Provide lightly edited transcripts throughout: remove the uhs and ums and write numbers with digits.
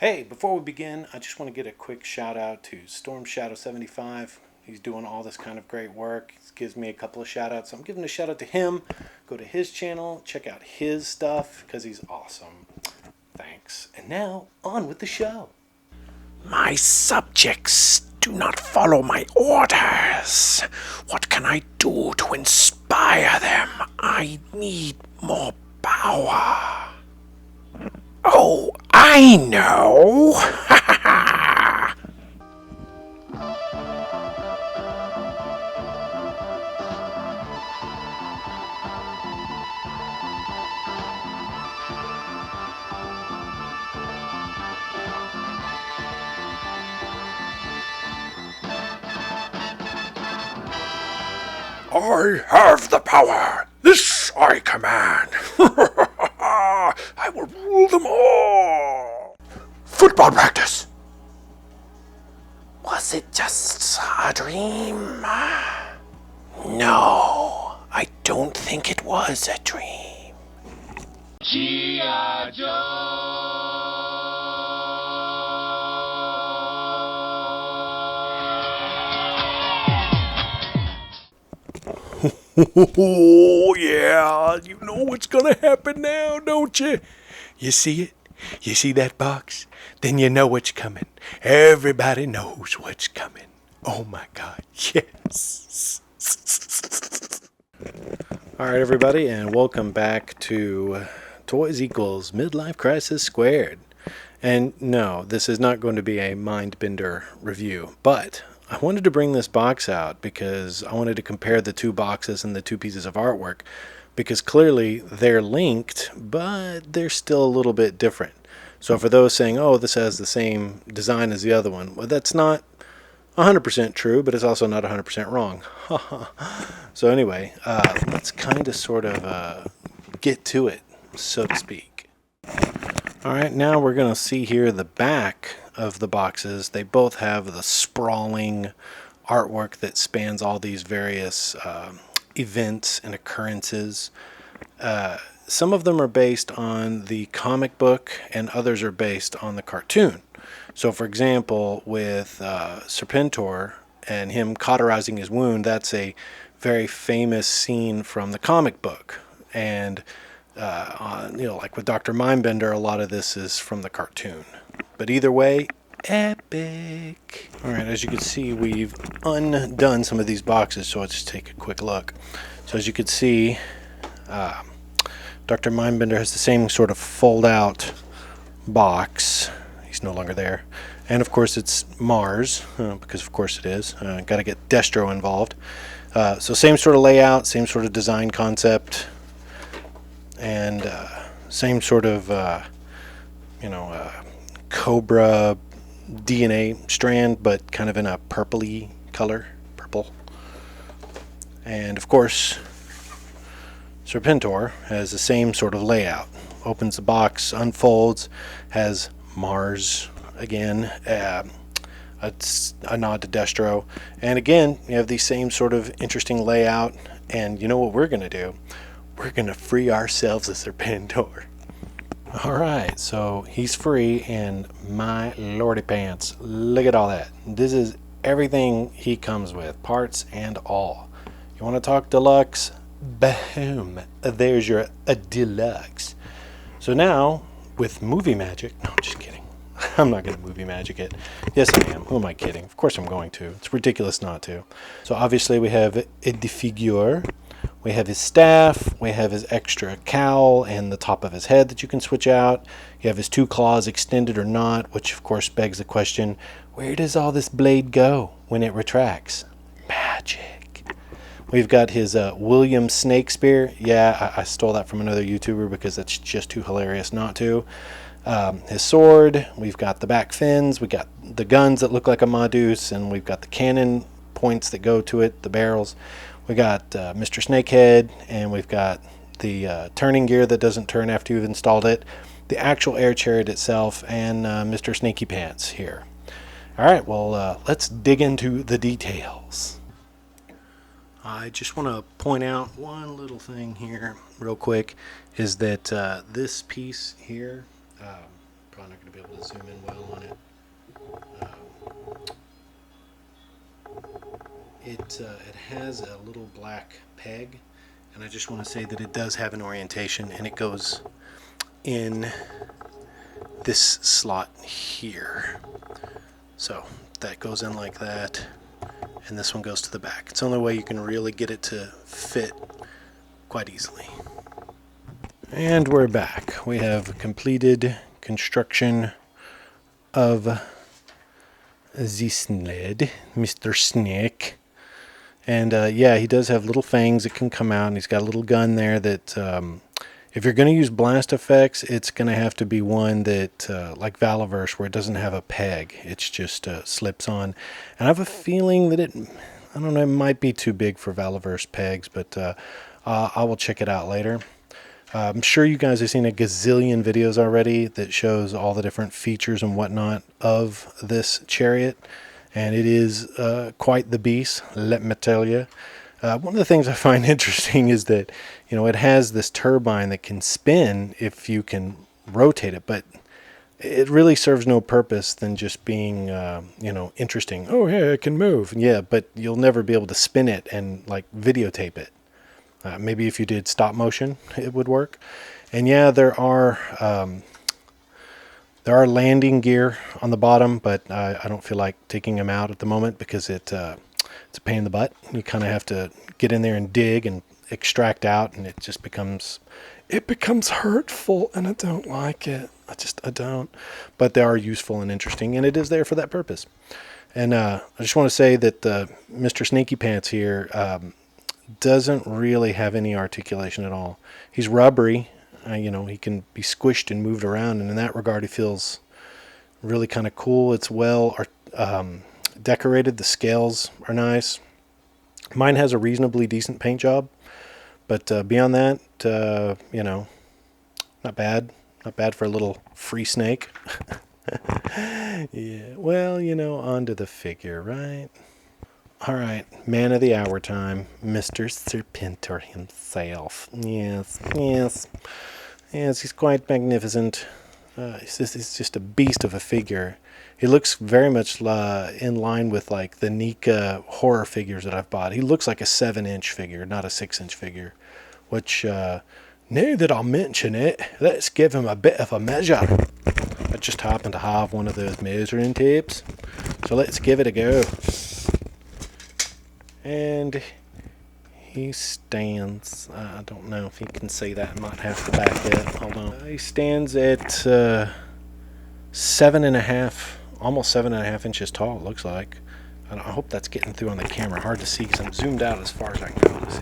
Hey, before we begin, I just want to get a quick shout out to Storm Shadow 75. He's doing all this kind of great work. He gives me a couple of shout outs. So I'm giving a shout out to him. Go to his channel, check out his stuff because he's awesome. Thanks. And now, on with the show. My subjects do not follow my orders. What can I do to inspire them? I need more power. Oh, I know! I have the power. This I command. I will rule them all. Football practice. Was it just a dream? No, I don't think it was a dream. Oh, yeah, you know what's gonna happen now, don't you? You see it? You see that box? Then you know what's coming. Everybody knows what's coming. Oh my God, yes. Alright, everybody, and welcome back to Toys Equals Midlife Crisis Squared. And no, this is not going to be a mind-bender review, but I wanted to bring this box out because I wanted to compare the two boxes and the two pieces of artwork because clearly they're linked, but they're still a little bit different. So for those saying, oh, this has the same design as the other one, well, that's not 100% true, but it's also not 100% wrong. So anyway, let's kind of sort of get to it, so to speak. All right, now we're going to see here the back of the boxes. They both have the sprawling artwork that spans all these various events and occurrences. Some of them are based on the comic book and others are based on the cartoon. So for example, with Serpentor and him cauterizing his wound, that's a very famous scene from the comic book. And like with Dr. Mindbender, a lot of this is from the cartoon. But either way, epic. All right, as you can see, we've undone some of these boxes, so let's take a quick look. So as you can see, Dr. Mindbender has the same sort of fold-out box. He's no longer there. And of course it's Mars, because of course it is. Got to get Destro involved. So same sort of layout, same sort of design concept, and same sort of, Cobra DNA strand, but kind of in a purpley color, purple. And of course, Serpentor has the same sort of layout. Opens the box, unfolds, has Mars again, a nod to Destro. And again, you have the same sort of interesting layout. And you know what we're going to do? We're going to free ourselves a Serpentor. Alright, so he's free, and my lordy pants, look at all that. This is everything he comes with, parts and all. You want to talk deluxe? Boom, there's your deluxe. So now, with movie magic, no, I'm just kidding. I'm not going to movie magic it. Yes, I am. Who am I kidding? Of course I'm going to. It's ridiculous not to. So obviously we have the figure. We have his staff, we have his extra cowl and the top of his head that you can switch out. You have his two claws extended or not, which of course begs the question, where does all this blade go when it retracts? Magic. We've got his William Snake Spear. Yeah, I stole that from another YouTuber because that's just too hilarious not to. His sword, we've got the back fins, we got the guns that look like a Maduce, and we've got the cannon points that go to it, the barrels. We got Mr. Snakehead, and we've got the turning gear that doesn't turn after you've installed it, the actual Air Chariot itself, and Mr. Snaky Pants here. All right, well, let's dig into the details. I just want to point out one little thing here real quick, is that this piece here, Probably not going to be able to zoom in well on it. It has a little black peg, and I just want to say that it does have an orientation, and it goes in this slot here. So that goes in like that, and this one goes to the back. It's the only way you can really get it to fit quite easily. And we're back. We have completed construction of the sled, Mr. Snake. And yeah, he does have little fangs that can come out, and he's got a little gun there that if you're going to use blast effects, it's going to have to be one that, like Valaverse, where it doesn't have a peg. It's just slips on. And I have a feeling that I don't know, it might be too big for Valaverse pegs, but I will check it out later. I'm sure you guys have seen a gazillion videos already that shows all the different features and whatnot of this chariot. And it is quite the beast, let me tell you. One of the things I find interesting is that, you know, it has this turbine that can spin if you can rotate it, but it really serves no purpose than just being, you know, interesting. Oh, yeah, it can move. Yeah, but you'll never be able to spin it and, like, videotape it. Maybe if you did stop motion, it would work. And yeah, there are landing gear on the bottom, but I don't feel like taking them out at the moment because it's a pain in the butt. You kind of have to get in there and dig and extract out, and it just becomes hurtful, and I don't like it. I don't. But they are useful and interesting, and it is there for that purpose. And I just want to say that Mr. Sneaky Pants here doesn't really have any articulation at all. He's rubbery. You know, he can be squished and moved around, and in that regard, he feels really kind of cool. It's well decorated. The scales are nice. Mine has a reasonably decent paint job, but beyond that, you know, not bad. Not bad for a little free snake. Yeah, well, you know, onto the figure, right? All right, man of the hour time, Mr. Serpentor himself. Yes, he's quite magnificent. He's just a beast of a figure. He looks very much in line with like the Nika horror figures that I've bought. He looks like a 7-inch figure, not a 6-inch figure. Which, now that I'll mention it, let's give him a bit of a measure. I just happen to have one of those measuring tapes, so let's give it a go. And he stands, I don't know if you can see that, I might have to back it, hold on. He stands at 7.5, almost 7.5 inches tall, it looks like. I hope that's getting through on the camera, hard to see because I'm zoomed out as far as I can go to see.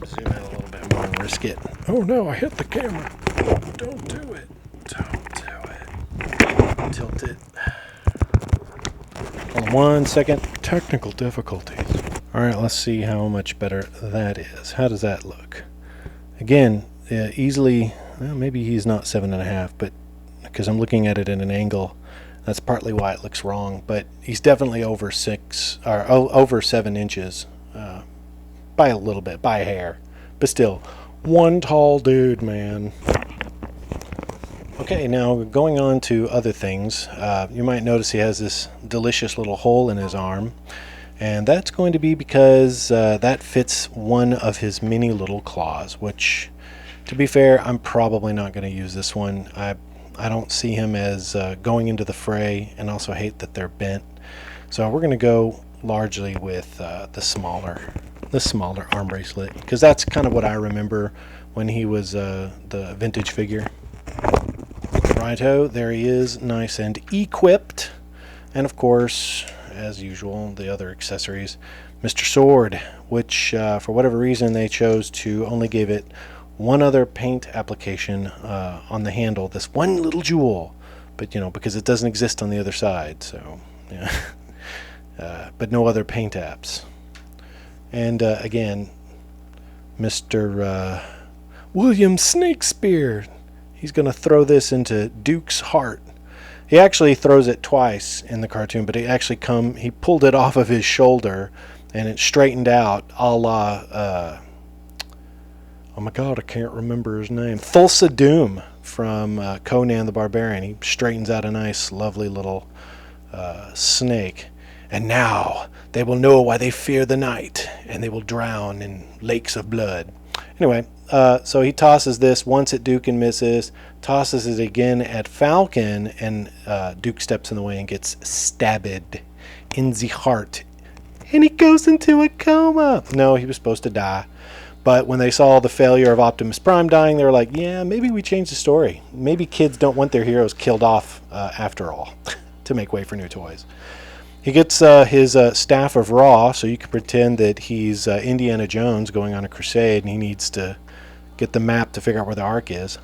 Zoom out a little bit more and risk it. Oh no, I hit the camera. Don't do it. Don't do it. Tilt it. Hold on 1 second. Technical difficulties. Alright, let's see how much better that is. How does that look? Again, easily, well, maybe he's not 7.5, but because I'm looking at it at an angle, that's partly why it looks wrong. But he's definitely over 7 inches by a little bit, by a hair. But still, one tall dude, man. Okay, now going on to other things, you might notice he has this delicious little hole in his arm, and that's going to be because that fits one of his many little claws, which, to be fair, I'm probably not going to use this one. I don't see him as going into the fray, and also hate that they're bent. So we're going to go largely with the smaller arm bracelet, because that's kind of what I remember when he was the vintage figure. Righto, there he is, nice and equipped. And of course, as usual, the other accessories. Mr. Sword, which for whatever reason they chose to only give it one other paint application on the handle, this one little jewel. But, you know, because it doesn't exist on the other side, so, yeah. But no other paint apps. And again, Mr. William Snakespeare. He's going to throw this into Duke's heart. He actually throws it twice in the cartoon, but he pulled it off of his shoulder, and it straightened out, a la, Oh my God, I can't remember his name. Thulsa Doom from Conan the Barbarian. He straightens out a nice, lovely little snake. And now they will know why they fear the night, and they will drown in lakes of blood. Anyway, so he tosses this once at Duke and misses, tosses it again at Falcon, and Duke steps in the way and gets stabbed in the heart. And he goes into a coma. No, he was supposed to die. But when they saw the failure of Optimus Prime dying, they were like, yeah, maybe we change the story. Maybe kids don't want their heroes killed off after all to make way for new toys. He gets his staff of Raw, so you can pretend that he's Indiana Jones going on a crusade, and he needs to get the map to figure out where the Ark is.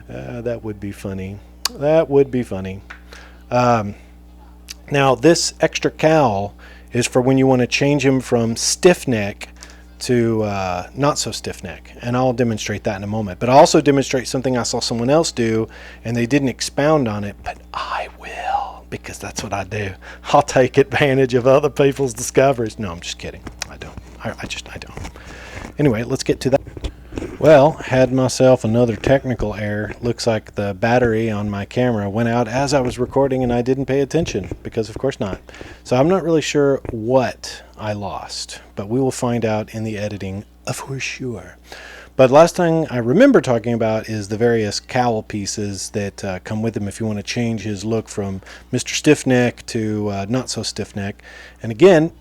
That would be funny. That would be funny. Now, this extra cowl is for when you want to change him from stiff neck to not so stiff neck, and I'll demonstrate that in a moment. But I'll also demonstrate something I saw someone else do, and they didn't expound on it, but I will, because that's what I do. I'll take advantage of other people's discoveries. No, I'm just kidding. I don't. I don't. Anyway, let's get to that. Well, had myself another technical error. Looks like the battery on my camera went out as I was recording, and I didn't pay attention, because of course not. So I'm not really sure what I lost, but we will find out in the editing for sure. But last thing I remember talking about is the various cowl pieces that come with him if you want to change his look from Mr. Stiffneck to not so stiffneck. And again,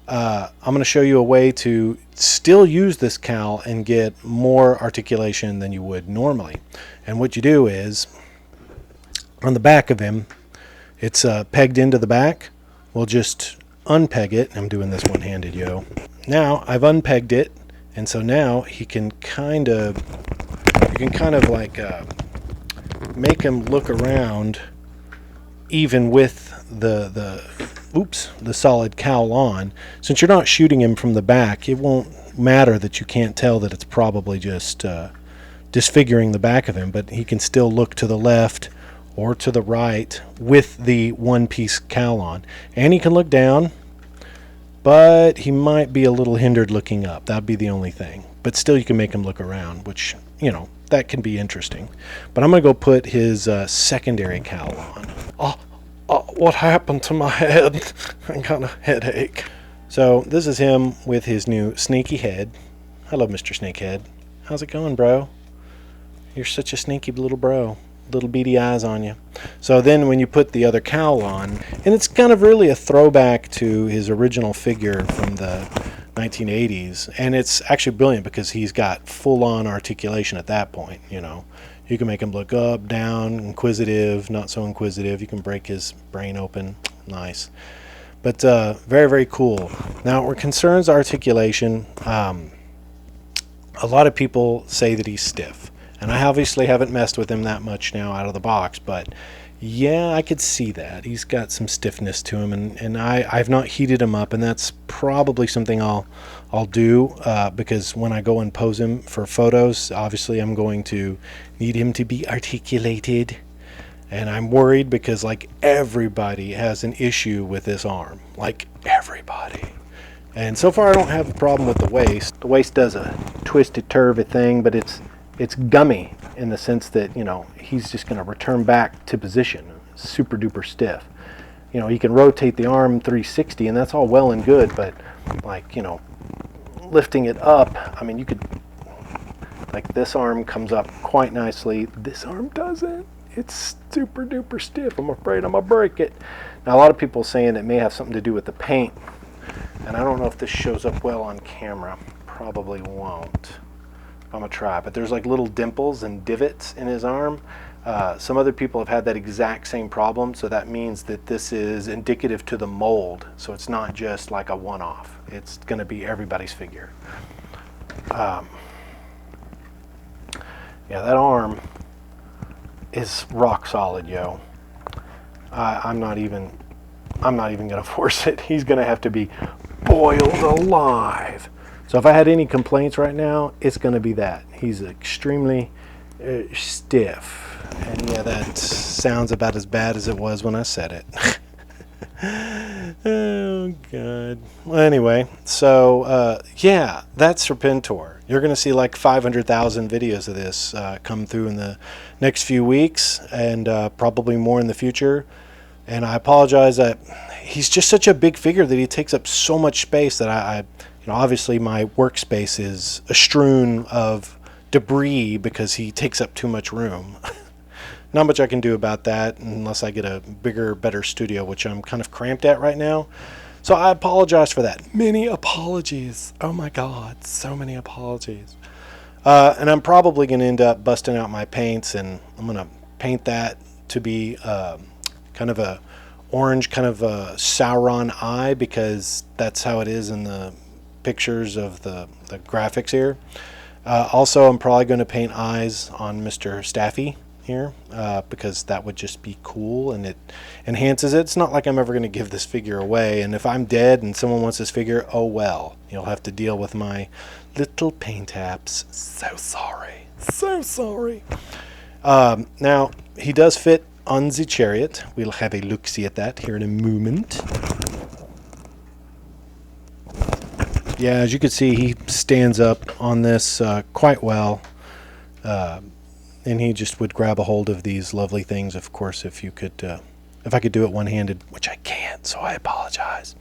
I'm going to show you a way to still use this cowl and get more articulation than you would normally. And what you do is, on the back of him, it's pegged into the back. We'll just unpeg it. I'm doing this one-handed, yo. Now I've unpegged it, and so now he can kind of, you can kind of like make him look around even with the solid cowl on. Since you're not shooting him from the back, it won't matter that you can't tell that it's probably just disfiguring the back of him, but he can still look to the left or to the right with the one-piece cowl on. And he can look down, but he might be a little hindered looking up. That'd be the only thing. But still, you can make him look around, which, you know, that can be interesting. But I'm going to go put his secondary cowl on. What happened to my head? I got a headache. So this is him with his new sneaky head. Hello, Mr. Snakehead. How's it going, bro? You're such a sneaky little bro. Little beady eyes on you. So then when you put the other cowl on, and it's kind of really a throwback to his original figure from the 1980s, and it's actually brilliant because he's got full-on articulation at that point, you know. You can make him look up, down, inquisitive, not so inquisitive. You can break his brain open. Nice. But very, very cool. Now, where concerns articulation, a lot of people say that he's stiff. And I obviously haven't messed with him that much now out of the box, but yeah, I could see that. He's got some stiffness to him, and I've not heated him up, and that's probably something I'll do because when I go and pose him for photos, obviously I'm going to need him to be articulated, and I'm worried because like everybody has an issue with this arm, like everybody. And so far I don't have a problem with the waist. The waist does a twisted turvy thing, but it's gummy in the sense that, you know, he's just going to return back to position, super duper stiff. You know, he can rotate the arm 360 and that's all well and good, but like, you know, lifting it up, I mean, you could, like this arm comes up quite nicely. This arm doesn't. It's super duper stiff. I'm afraid I'm going to break it. Now, a lot of people saying it may have something to do with the paint, and I don't know if this shows up well on camera. Probably won't. I'm gonna try, but there's like little dimples and divots in his arm. Some other people have had that exact same problem, so that means that this is indicative to the mold, so it's not just like a one-off. It's gonna be everybody's figure. Yeah, that arm is rock solid, yo. I'm not even gonna force it. He's gonna have to be boiled alive. So if I had any complaints right now, it's going to be that. He's extremely stiff. And yeah, that sounds about as bad as it was when I said it. Oh, God. Well, anyway, so, yeah, that's Serpentor. You're going to see like 500,000 videos of this come through in the next few weeks, and probably more in the future. And I apologize that he's just such a big figure that he takes up so much space that obviously my workspace is a strewn of debris because he takes up too much room. Not much I can do about that unless I get a bigger, better studio, which I'm kind of cramped at right now. So I apologize for that. Many apologies. Oh my God, so many apologies. And I'm probably going to end up busting out my paints, and I'm going to paint that to be kind of a orange, kind of a Sauron eye, because that's how it is in the pictures of the graphics here. Also, I'm probably going to paint eyes on Mr. Staffy here because that would just be cool and it enhances it. It's not like I'm ever going to give this figure away, and if I'm dead and someone wants this figure, oh well, you'll have to deal with my little paint apps. So sorry. So sorry. Now, he does fit on the Chariot. We'll have a look-see at that here in a moment. Yeah, as you can see, he stands up on this quite well. And he just would grab a hold of these lovely things. Of course, if I could do it one-handed, which I can't, so I apologize.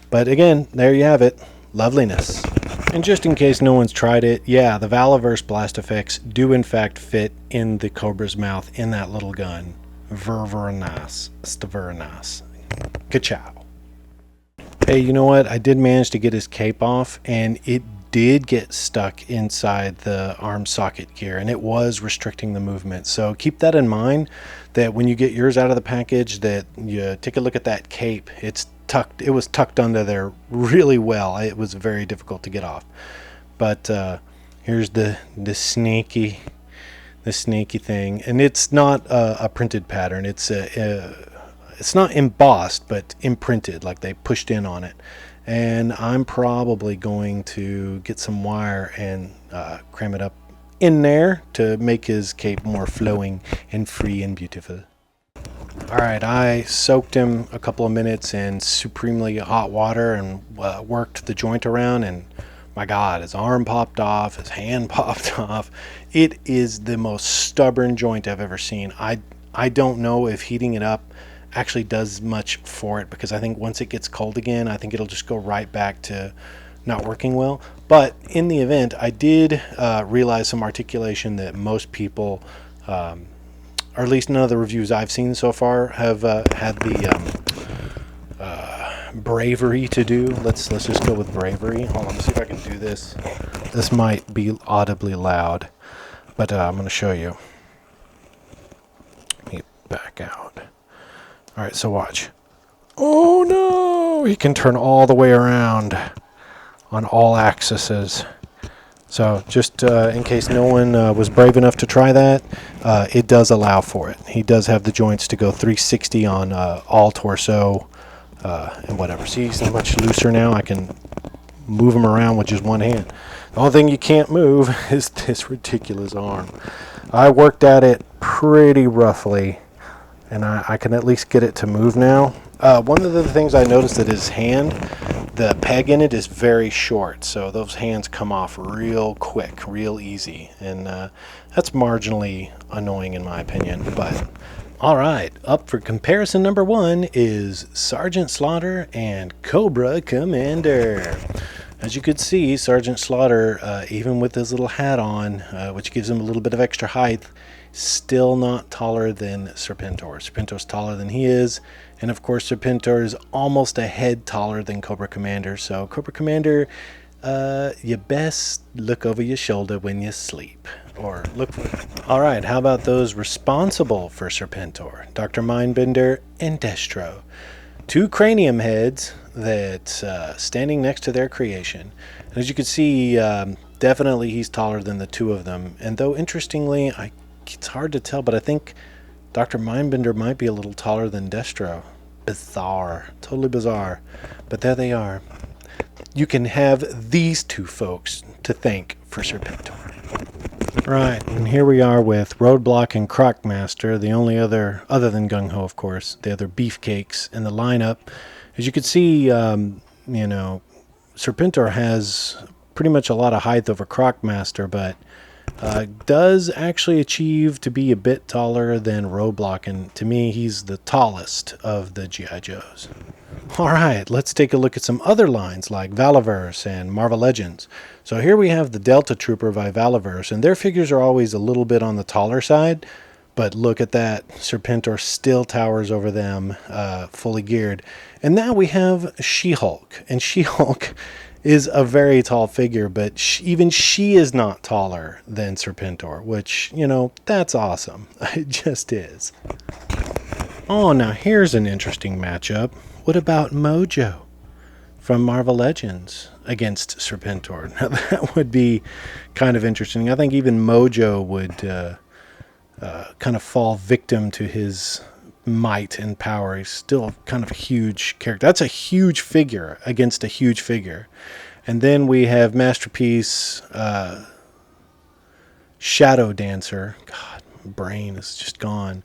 But again, there you have it. Loveliness. And just in case no one's tried it, yeah, the Valaverse blast effects do in fact fit in the Cobra's mouth in that little gun. Very nice. Very nice. GIJoe. Hey, you know what? I did manage to get his cape off, and it did get stuck inside the arm socket gear, and it was restricting the movement. So keep that in mind, that when you get yours out of the package, that you take a look at that cape. It was tucked under there really well. It was very difficult to get off. But here's the sneaky thing, and it's not a printed pattern. It's not embossed, but imprinted, like they pushed in on it. And I'm probably going to get some wire and cram it up in there to make his cape more flowing and free and beautiful. Alright, I soaked him a couple of minutes in supremely hot water and worked the joint around, and my God, his arm popped off, his hand popped off. It is the most stubborn joint I've ever seen. I don't know if heating it up actually does much for it, because I think once it gets cold again, I think it'll just go right back to not working well. But in the event, I did realize some articulation that most people, or at least none of the reviews I've seen so far, have had the bravery to do. Let's just go with bravery. Hold on, see if I can do this. This might be audibly loud, but I'm going to show you. Let me back out. All right, so watch. Oh no! He can turn all the way around on all axes. So just in case no one was brave enough to try that, it does allow for it. He does have the joints to go 360 on all torso and whatever. See, he's much looser now. I can move him around with just one hand. The only thing you can't move is this ridiculous arm. I worked at it pretty roughly, and I can at least get it to move now. One of the things I noticed that his hand, the peg in it is very short, so those hands come off real quick, real easy, and that's marginally annoying in my opinion. But all right, up for comparison number 1 is Sergeant Slaughter and Cobra Commander. As you could see, Sergeant Slaughter, even with his little hat on, which gives him a little bit of extra height, still not taller than Serpentor. Serpentor's taller than he is, and of course Serpentor is almost a head taller than Cobra Commander. So Cobra Commander, you best look over your shoulder when you sleep, or look for. All right, how about those responsible for Serpentor? Dr. Mindbender and Destro, 2 cranium heads that standing next to their creation. And as you can see, definitely he's taller than the 2 of them. And though interestingly, it's hard to tell, but I think Dr. Mindbender might be a little taller than Destro. Bizarre. Totally bizarre. But there they are. You can have these 2 folks to thank for Serpentor. Right, and here we are with Roadblock and Crocmaster, the only other than Gung-Ho, of course, the other beefcakes in the lineup. As you can see, Serpentor has pretty much a lot of height over Crocmaster, but does actually achieve to be a bit taller than Roadblock, and to me, he's the tallest of the G.I. Joes. All right, let's take a look at some other lines like Valaverse and Marvel Legends. So here we have the Delta Trooper by Valaverse, and their figures are always a little bit on the taller side, but look at that. Serpentor still towers over them, fully geared. And now we have She-Hulk, and She-Hulk is a very tall figure, but even she is not taller than Serpentor, which, that's awesome. It just is. Oh, now here's an interesting matchup. What about Mojo from Marvel Legends against Serpentor? Now that would be kind of interesting. I think even Mojo would kind of fall victim to his might and power. He's still kind of a huge character. That's a huge figure against a huge figure. And then we have Masterpiece Shadow Dancer. God, brain is just gone.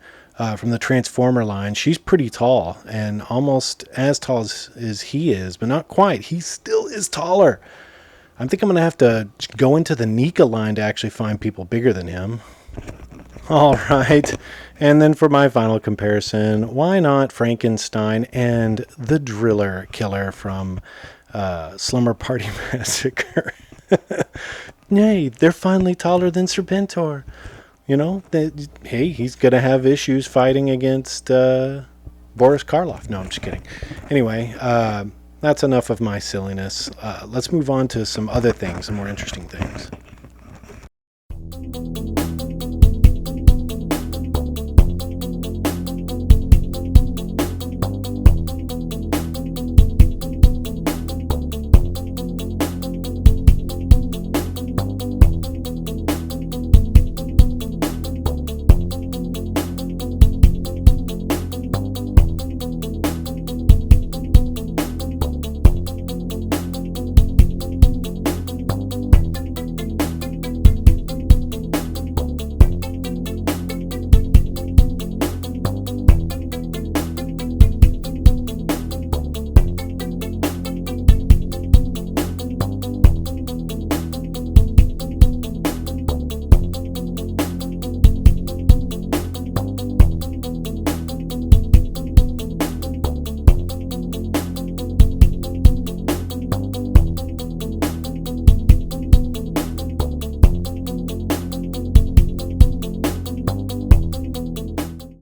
From the Transformer line. She's pretty tall and almost as tall as he is, but not quite. He still is taller. I think I'm going to have to go into the Nika line to actually find people bigger than him. All right. And then for my final comparison, why not Frankenstein and the Driller Killer from Slumber Party Massacre? Nay, they're finally taller than Serpentor. Hey, he's going to have issues fighting against Boris Karloff. No, I'm just kidding. Anyway, that's enough of my silliness. Let's move on to some other things, some more interesting things.